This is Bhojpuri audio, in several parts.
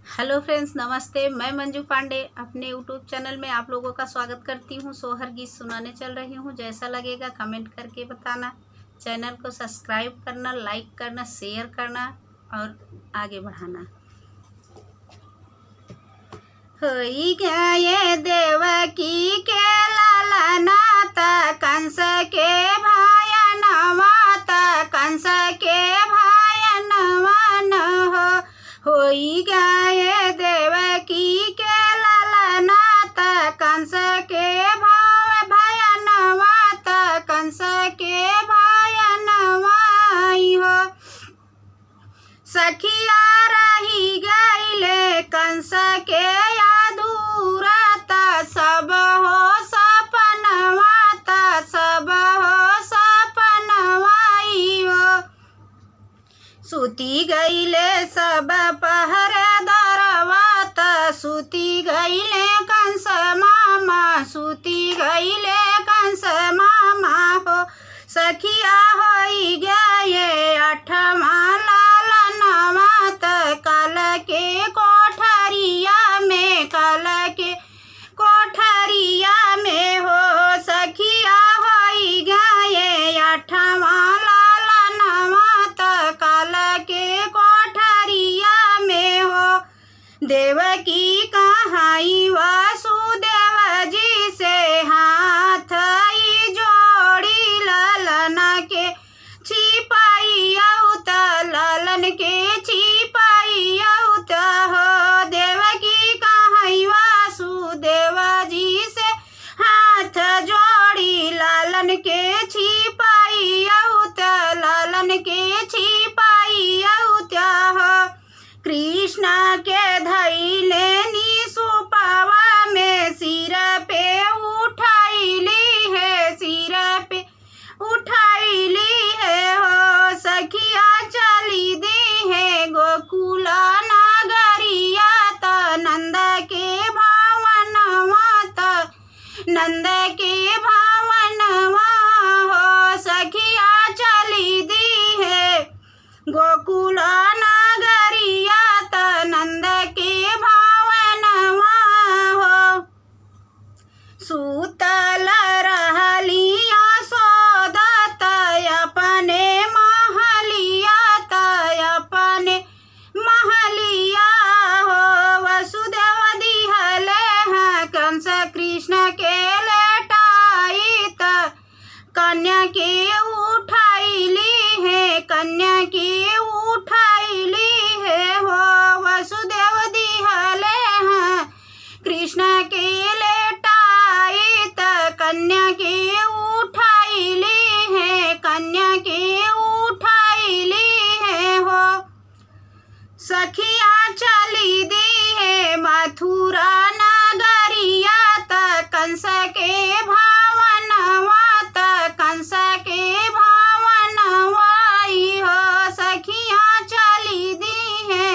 हेलो फ्रेंड्स, नमस्ते। मैं मंजू पांडे अपने यूट्यूब चैनल में आप लोगों का स्वागत करती हूँ। सोहर गीत सुनाने चल रही हूँ। जैसा लगेगा कमेंट करके बताना। चैनल को सब्सक्राइब करना, लाइक करना, शेयर करना और आगे बढ़ाना। होई गए देवकी के लालना त कंस के भायनवा त कंस के भायनवा न होई गए देवकी के लालना त कंस के भायनवा त कंस के भायनवा हो। सखिया रही गईले कंस के अधूरा त सब हो सपनवा त सब हो सपनवाई हो। सुती गईले सब पहरेदारवा त सुती गईले कंस मामा, सुती गईले कंस मामा हो। सखिया होई गए अठमा लालनवा त कल के कोठरिया में, कल के कोठरिया में हो। सखिया होई गए अठमा लालनवा त कल के कोठरिया में हो। देवकी कहाई वासुदेव जी से हाथ जोड़ी ललन के छिपाई आउत, ललन के छिपाई आउत हो। देवकी कहाई वासुदेव जी से हाथ जोड़ी ललन के छिपाई आउत, ललन के छिपाई आउत हो। कृष्ण के धैले निसुपवा में सिर पे उठाईली है, सिर पे उठाईली है हो। सखिया चली दी है गोकुल नगरिया त नंद के भावनवा त नंद के भावनवा हो। सखिया चली दी है गोकुल नगरिया त नंद के भावनवा हो। सूतल रहलिया सोदत अपने महलिया त अपने महलिया हो। वसुदेव दिहले हैं कंस कृष्ण के लेटाई त कन्या के उठाईली है, कन्या के उठाईली है हो। वसुदेव दिहले हैं कृष्ण के लेटाई त कन्या के उठाईली है, कन्या के उठाईली है हो। सखिया चली दी है मथुरा नगरिया त कंस के भावनवा त कंस के भावनवाई हो। सखिया चली दी है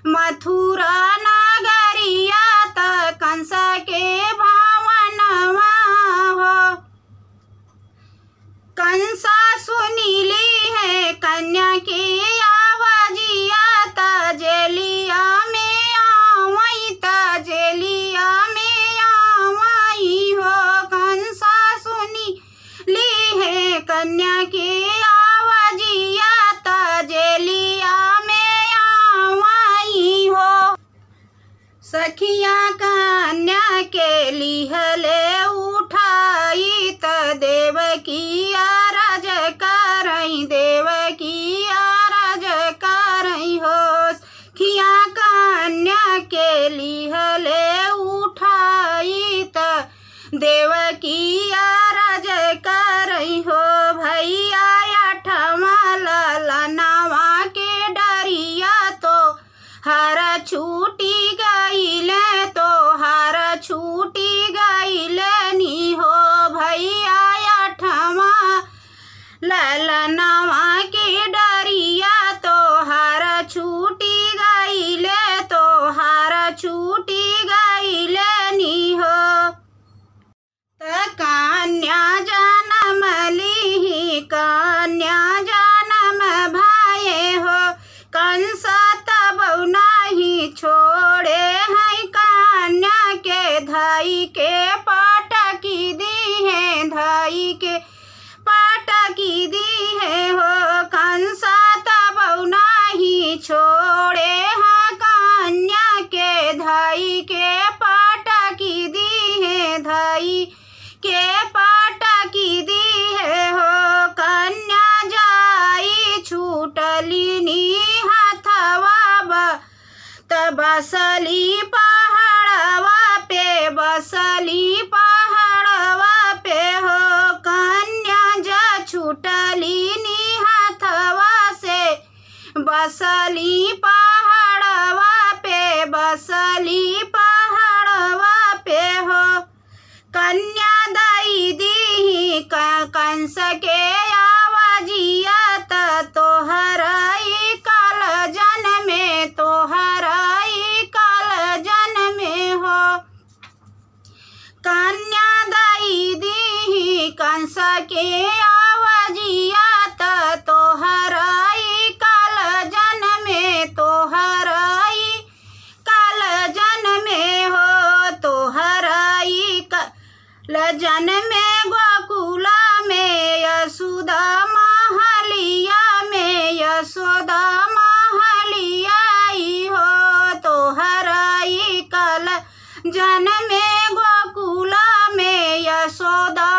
मथुरा नगरिया त कंस के भावनवा हो। कंसा सुनीली है कन्या के आवाजिया त जेलिया में आवई त जेलिया में आवई हो। कंसा सुनीली है कन्या के आवाजिया त जेलिया में आवई हो। सखिया कन्या के लिहले उठाई त देवकी आरज करई, देवकी आरज करई हो। सखिया कन्या के लिहले उठाई त देवकी आरज करई हो। भैया अठमा ललनवा के डरिया तो हर छूटी गईले, तो हर छूटी गईले नी हो। भैया अठमा ललनवा के डरिया तो हर छूटी गईले, तो हर छूटी गईले नी हो। त कन्या जन्म ली, कन्या जन्म भाए हो। कंस तब नहीं छोड़ छोड़े हाँ कन्या के धाई के पाटकी दी है, धाई के पाटकी दी है हो। कन्या जाई छूटली नी हाथवा बसली पहाड़वा पे, बसली पहाड़वा पे हो। कन्या जा छूटली नी हाथवा से बसली पहाड़वा पे, बसली पहाड़वा पे हो। कन्या दाई दी कंस के आवाजिया तोहराई काल जन में, तोहराई काल जन में हो। कन्या दाई दी कंस के आवाजिया तोहराई काल जन में, तोहराई काल जन में हो। तोहराई काल जन में गोकुला में यशोदा महलिया में, यशोदा महलिया आई हो। तोहराई काल जन में गोकुला में यशोदा